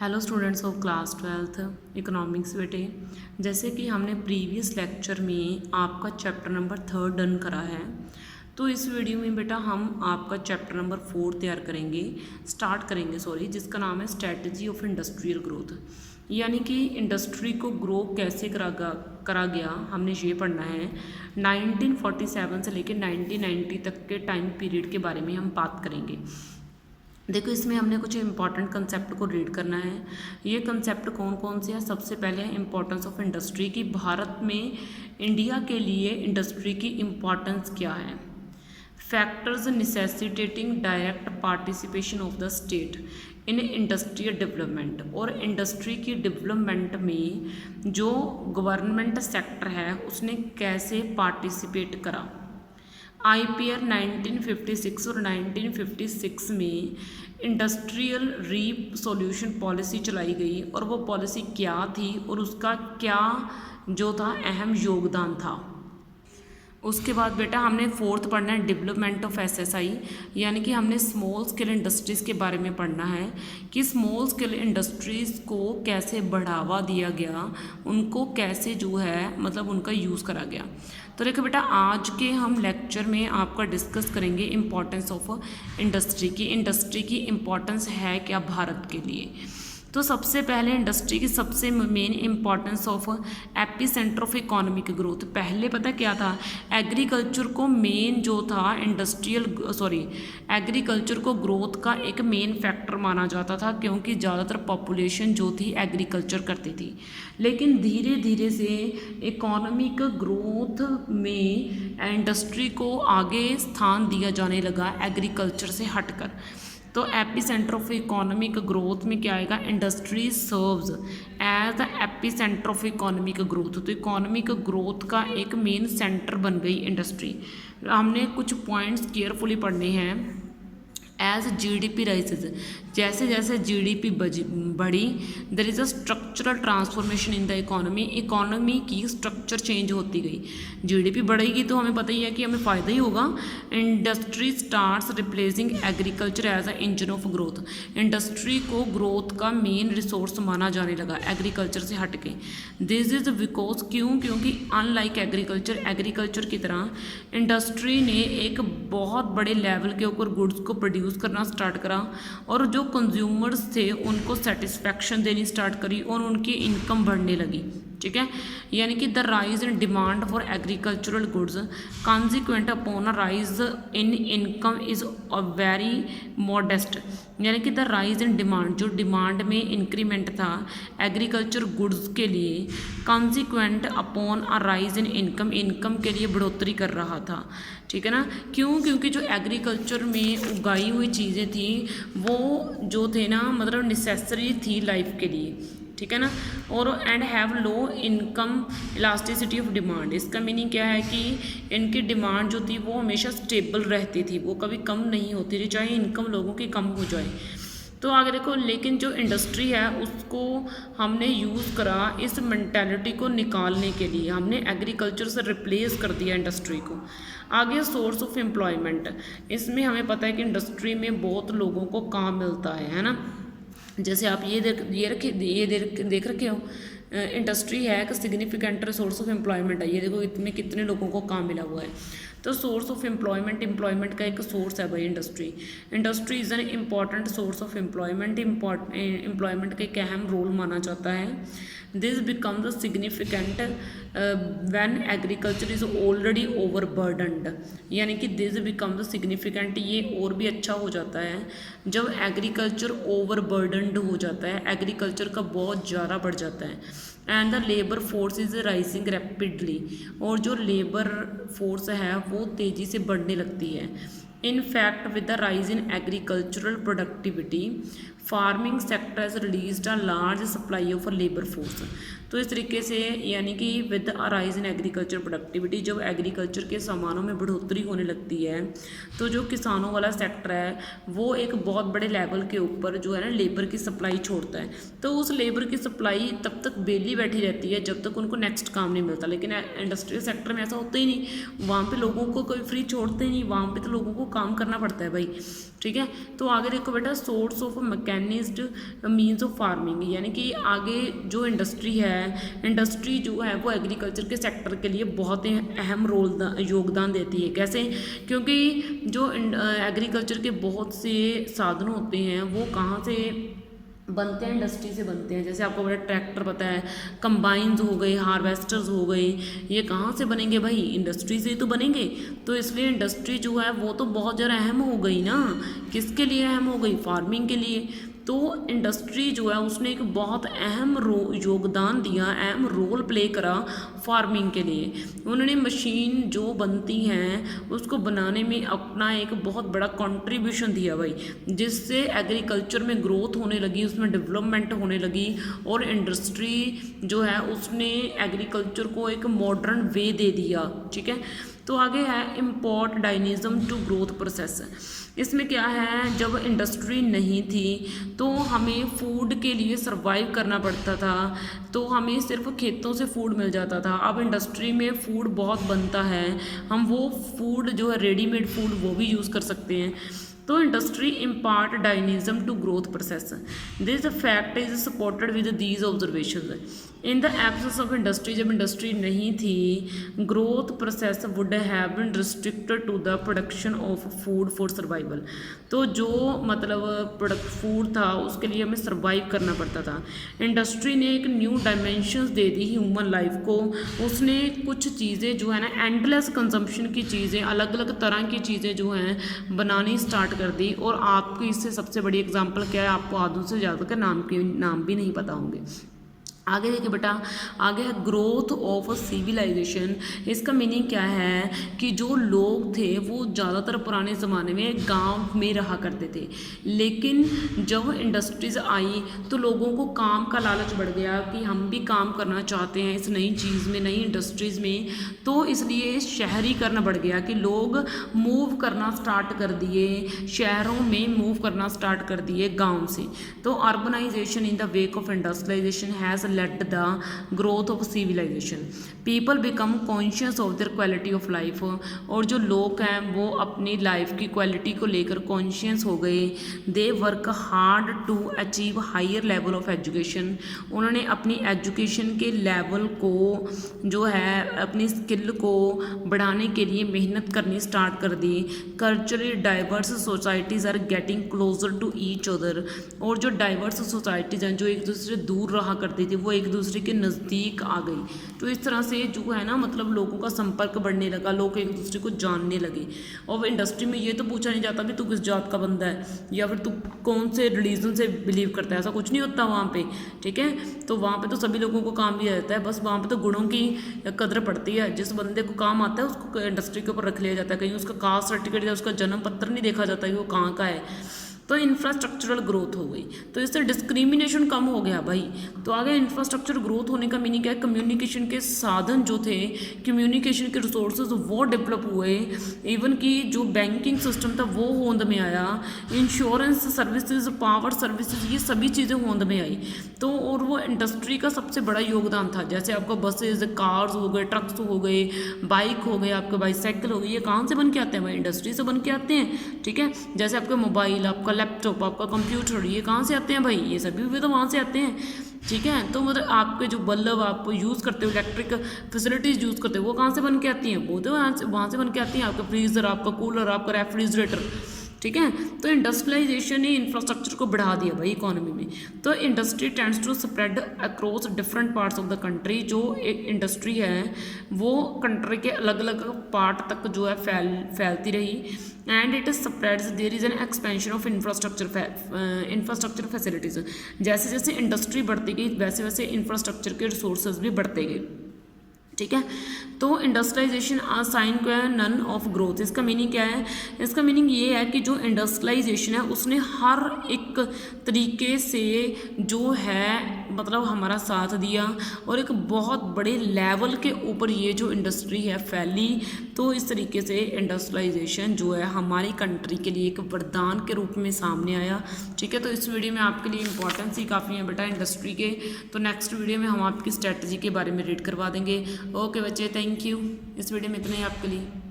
Hello students of class 12th economics बेटे। जैसे कि हमने प्रीवियस लेक्चर में आपका चैप्टर नंबर 3 डन करा है, तो इस वीडियो में बेटा हम आपका चैप्टर नंबर 4 तैयार करेंगे, जिसका नाम है स्ट्रैटेजी ऑफ इंडस्ट्रियल ग्रोथ। यानी कि इंडस्ट्री को ग्रो कैसे करा गया हमने ये पढ़ना है। 1947 से लेकर 1990 तक के टाइम पीरियड के बारे में हम बात करेंगे। देखो, इसमें हमने कुछ इंपॉर्टेंट कंसेप्ट को रीड करना है। ये कंसेप्ट कौन कौन से हैं? सबसे पहले है इंपॉर्टेंस ऑफ इंडस्ट्री की, भारत में इंडिया के लिए इंडस्ट्री की इम्पॉर्टेंस क्या है। Factors necessitating direct participation of the state in industrial development, और इंडस्ट्री की डेवलपमेंट में जो गवर्नमेंट सेक्टर है उसने कैसे पार्टिसिपेट करा। IPR 1956 और 1956 में इंडस्ट्रियल रीसोल्यूशन पॉलिसी चलाई गई, और वो पॉलिसी क्या थी और उसका क्या जो था अहम योगदान था। उसके बाद बेटा हमने फोर्थ पढ़ना है डेवलपमेंट ऑफ SSI, यानी कि हमने स्मॉल स्केल इंडस्ट्रीज़ के बारे में पढ़ना है कि स्मॉल स्केल इंडस्ट्रीज़ को कैसे बढ़ावा दिया गया, उनको कैसे जो है मतलब उनका यूज़ करा गया। तो देखो बेटा, आज के हम लेक्चर में आपका डिस्कस करेंगे इम्पॉर्टेंस ऑफ इंडस्ट्री की इम्पॉर्टेंस है क्या भारत के लिए। तो सबसे पहले इंडस्ट्री की सबसे main importance of AP centre of economic growth. पहले पता क्या था, एग्रीकल्चर को मेन जो था एग्रीकल्चर को ग्रोथ का एक मेन फैक्टर माना जाता था, क्योंकि ज़्यादातर पॉपुलेशन जो थी एग्रीकल्चर करती थी। लेकिन धीरे धीरे से इकोनॉमिक ग्रोथ में इंडस्ट्री को आगे स्थान दिया जाने लगा एग्रीकल्चर से हटकर। तो epicentre of economic growth में क्या आएगा, industry serves as the epicentre of economic growth. तो इकोनॉमिक ग्रोथ का एक मेन सेंटर बन गई इंडस्ट्री। हमने कुछ पॉइंट्स केयरफुली पढ़ने हैं। एज GDP राइजेज, जैसे जैसे GDP बढ़ी, there is a structural transformation in the economy की स्ट्रक्चर चेंज होती गई। GDP बढ़ेगी तो हमें पता ही है कि हमें फ़ायदा ही होगा। Industry starts replacing agriculture as a engine of growth. Industry को ग्रोथ का मेन रिसोर्स माना जाने लगा एग्रीकल्चर से हटके। दिस इज़ बिकॉज क्योंकि अनलाइक एग्रीकल्चर की तरह इंडस्ट्री ने एक बहुत बड़े लेवल के ऊपर गुड्स को प्रोड्यूस करना स्टार्ट करा, और जो कंज्यूमर्स थे उनको सेटिस्फैक्शन देनी स्टार्ट करी और उनकी इनकम बढ़ने लगी। ठीक है, यानी कि the rise in demand for agricultural goods consequent upon a rise in income is a very modest. यानी कि द राइज इन डिमांड, जो डिमांड में इंक्रीमेंट था एग्रीकल्चर गुड्स के लिए, consequent upon a rise in income के लिए बढ़ोतरी कर रहा था। ठीक है ना, क्योंकि जो एग्रीकल्चर में उगाई हुई चीज़ें थी वो जो थे ना मतलब नेसेसरी थी लाइफ के लिए। ठीक है ना, और and have low income elasticity of demand. इसका मीनिंग क्या है कि इनकी डिमांड जो थी वो हमेशा स्टेबल रहती थी, वो कभी कम नहीं होती थी, चाहे इनकम लोगों की कम हो जाए। तो आगे देखो, लेकिन जो इंडस्ट्री है उसको हमने यूज़ करा इस मेंटालिटी को निकालने के लिए, हमने एग्रीकल्चर से रिप्लेस कर दिया इंडस्ट्री को। आगे सोर्स ऑफ एम्प्लॉयमेंट, इसमें हमें पता है कि इंडस्ट्री में बहुत लोगों को काम मिलता है ना। जैसे आप ये देख रखे हो, इंडस्ट्री है एक सिग्निफिकेंट सोर्स ऑफ एम्प्लॉयमेंट है। ये देखो इसमें कितने लोगों को काम मिला हुआ है। तो सोर्स ऑफ एम्प्लॉयमेंट का एक सोर्स है भाई industry is an important source of employment का एक अहम रोल माना जाता है। This becomes significant when agriculture is already overburdened. यानी कि दिस बिकम्स सिग्निफिकेंट, ये और भी अच्छा हो जाता है जब एग्रीकल्चर ओवरबर्डनड हो जाता है, एग्रीकल्चर का बहुत ज़्यादा बढ़ जाता है। And the labour force is rising rapidly, और जो लेबर फोर्स है वो तेज़ी से बढ़ने लगती है। In fact with the rise in agricultural productivity farming sector has released a large supply of labour force. तो इस तरीके से यानी कि with a rise in agriculture productivity, जब एग्रीकल्चर के सामानों में बढ़ोतरी होने लगती है तो जो किसानों वाला सेक्टर है वो एक बहुत बड़े लेवल के ऊपर जो है ना लेबर की सप्लाई छोड़ता है। तो उस लेबर की सप्लाई तब तक बेली बैठी रहती है जब तक उनको नेक्स्ट काम नहीं मिलता। लेकिन इंडस्ट्रियल सेक्टर में ऐसा होता ही नहीं, वहाँ पे लोगों को कोई फ्री छोड़ते ही नहीं, वहाँ पे तो लोगों को काम करना पड़ता है भाई। ठीक है, तो आगे देखो बेटा, source of mechanized means of farming, यानी कि आगे जो इंडस्ट्री है, इंडस्ट्री जो है वो एग्रीकल्चर के सेक्टर के लिए बहुत ही अहम योगदान देती है। कैसे? क्योंकि जो एग्रीकल्चर के बहुत से साधन होते हैं वो कहाँ से बनते हैं? इंडस्ट्री से बनते हैं। जैसे आपको बड़ा ट्रैक्टर पता है, कंबाइंस हो गए, हार्वेस्टर्स हो गए, ये कहाँ से बनेंगे भाई? इंडस्ट्री से ही तो बनेंगे। तो इसलिए इंडस्ट्री जो है वो तो बहुत ज़्यादा अहम हो गई ना। किसके लिए अहम हो गई? फार्मिंग के लिए। तो इंडस्ट्री जो है उसने एक बहुत अहम योगदान दिया, अहम रोल प्ले करा फार्मिंग के लिए। उन्होंने मशीन जो बनती हैं उसको बनाने में अपना एक बहुत बड़ा कंट्रीब्यूशन दिया भाई, जिससे एग्रीकल्चर में ग्रोथ होने लगी, उसमें डेवलपमेंट होने लगी, और इंडस्ट्री जो है उसने एग्रीकल्चर को एक मॉडर्न वे दे दिया। ठीक है, तो आगे है इम्पोर्ट डायनिज़म टू ग्रोथ प्रोसेस। इसमें क्या है, जब इंडस्ट्री नहीं थी तो हमें फूड के लिए सरवाइव करना पड़ता था, तो हमें सिर्फ खेतों से फूड मिल जाता था। अब इंडस्ट्री में फूड बहुत बनता है, हम वो फूड जो है रेडीमेड फूड वो भी यूज़ कर सकते हैं। तो industry impart dynamism to growth process, this fact is supported with these observation. In the absence of industry, जब इंडस्ट्री नहीं थी, growth process would have been restricted to the production of food for survival. तो जो मतलब food था उसके लिए हमें सर्वाइव करना पड़ता था। इंडस्ट्री ने एक न्यू डायमेंशंस दे दी ह्यूमन लाइफ को। उसने कुछ चीज़ें जो है ना एंडलेस कंजम्पशन की चीज़ें, अलग अलग तरह की चीज़ें जो हैं बनानी स्टार्ट कर दी। और आपको इससे सबसे बड़ी एग्जांपल क्या है, आपको आधों से ज़्यादा के नाम भी नहीं पता होंगे। आगे देखिए बेटा, आगे है ग्रोथ ऑफ सिविलाइजेशन। इसका मीनिंग क्या है कि जो लोग थे वो ज़्यादातर पुराने ज़माने में गांव में रहा करते थे, लेकिन जब इंडस्ट्रीज़ आई तो लोगों को काम का लालच बढ़ गया कि हम भी काम करना चाहते हैं इस नई चीज़ में, नई इंडस्ट्रीज़ में। तो इसलिए शहरीकरण बढ़ गया कि लोग मूव करना स्टार्ट कर दिए, शहरों में मूव करना स्टार्ट कर दिए गाँव से। तो urbanisation in the wake of industrialisation has led the growth of civilization. People become conscious of their quality of life, और जो लोग हैं वो अपनी लाइफ की क्वालिटी को लेकर कॉन्शियस हो गए। They work hard to achieve higher level of education. उन्होंने अपनी एजुकेशन के लेवल को जो है, अपनी स्किल को बढ़ाने के लिए मेहनत करनी स्टार्ट कर दी। Culturally diverse societies are getting closer to each other, और जो डाइवर्स सोसाइटीज़ हैं जो एक दूसरे से दूर रहा करती थी वो एक दूसरे के नज़दीक आ गई। तो इस तरह से जो है ना मतलब लोगों का संपर्क बढ़ने लगा, लोग एक दूसरे को जानने लगे। और इंडस्ट्री में ये तो पूछा नहीं जाता कि तू किस जात का बंदा है या फिर तू कौन से रिलीजन से बिलीव करता है, ऐसा कुछ नहीं होता वहाँ पे। ठीक है, तो वहाँ पे तो सभी लोगों को काम दिया जाता है, बस वहाँ पे तो गुणों की कदर पड़ती है। जिस बंदे को काम आता है उसको इंडस्ट्री के ऊपर रख लिया जाता है, कहीं उसका कास्ट सर्टिफिकेट या उसका जन्म पत्र नहीं देखा जाता कि वो कहाँ का है। तो इंफ्रास्ट्रक्चरल ग्रोथ हो गई, तो इससे डिस्क्रिमिनेशन कम हो गया भाई। तो आगे इंफ्रास्ट्रक्चर ग्रोथ होने का मीनिंग क्या है, कम्युनिकेशन के साधन जो थे, कम्युनिकेशन के रिसोर्सेज वो डेवलप हुए। इवन कि जो बैंकिंग सिस्टम था वो होंद में आया, इंश्योरेंस सर्विसेज, पावर सर्विसेज, ये सभी चीज़ें होंद में आई। तो और वो इंडस्ट्री का सबसे बड़ा योगदान था। जैसे आपका बसेज, कार्स हो गए, ट्रक्स हो गए, बाइक हो गए, आपके बाईसाइकिल हो गई, ये कहाँ से बन के आते हैं भाई? इंडस्ट्री से बन के आते हैं। ठीक है, जैसे आपका मोबाइल, आपका लैपटॉप, आपका कंप्यूटर, ये कहाँ से आते हैं भाई? ये सभी भी तो वहाँ से आते हैं। ठीक है, तो मतलब आपके जो बल्ब आप यूज़ करते हो, इलेक्ट्रिक फैसिलिटीज़ यूज़ करते हो, वो कहाँ से बन के आती हैं? वो तो वहाँ से बन के आती हैं। आपका फ्रीज़र, आपका कूलर, आपका रेफ्रिजरेटर। ठीक है, तो इंडस्ट्रियलाइजेशन ने इंफ्रास्ट्रक्चर को बढ़ा दिया भाई इकोनॉमी में। तो industry tends to spread across different parts of the country. जो एक इंडस्ट्री है वो कंट्री के अलग अलग पार्ट तक जो है फैलती रही। And it spreads, there is an expansion of infrastructure facilities. जैसे जैसे इंडस्ट्री बढ़ती गई वैसे वैसे इंफ्रास्ट्रक्चर के रिसोर्सेज भी बढ़ते गए। ठीक है, तो इंडस्ट्रियलाइजेशन आ साइन क्या है, नन ऑफ ग्रोथ। इसका मीनिंग क्या है? इसका मीनिंग ये है कि जो इंडस्ट्रियलाइजेशन है उसने हर एक तरीके से जो है मतलब हमारा साथ दिया और एक बहुत बड़े लेवल के ऊपर ये जो इंडस्ट्री है फैली। तो इस तरीके से इंडस्ट्रियलाइजेशन जो है हमारी कंट्री के लिए एक वरदान के रूप में सामने आया। ठीक है, तो इस वीडियो में आपके लिए इंपॉर्टेंस ही काफ़ी है बेटा इंडस्ट्री के। तो नेक्स्ट वीडियो में हम आपकी स्ट्रेटजी के बारे में रीड करवा देंगे। ओके बच्चे, थैंक यू। इस वीडियो में इतना ही आपके लिए।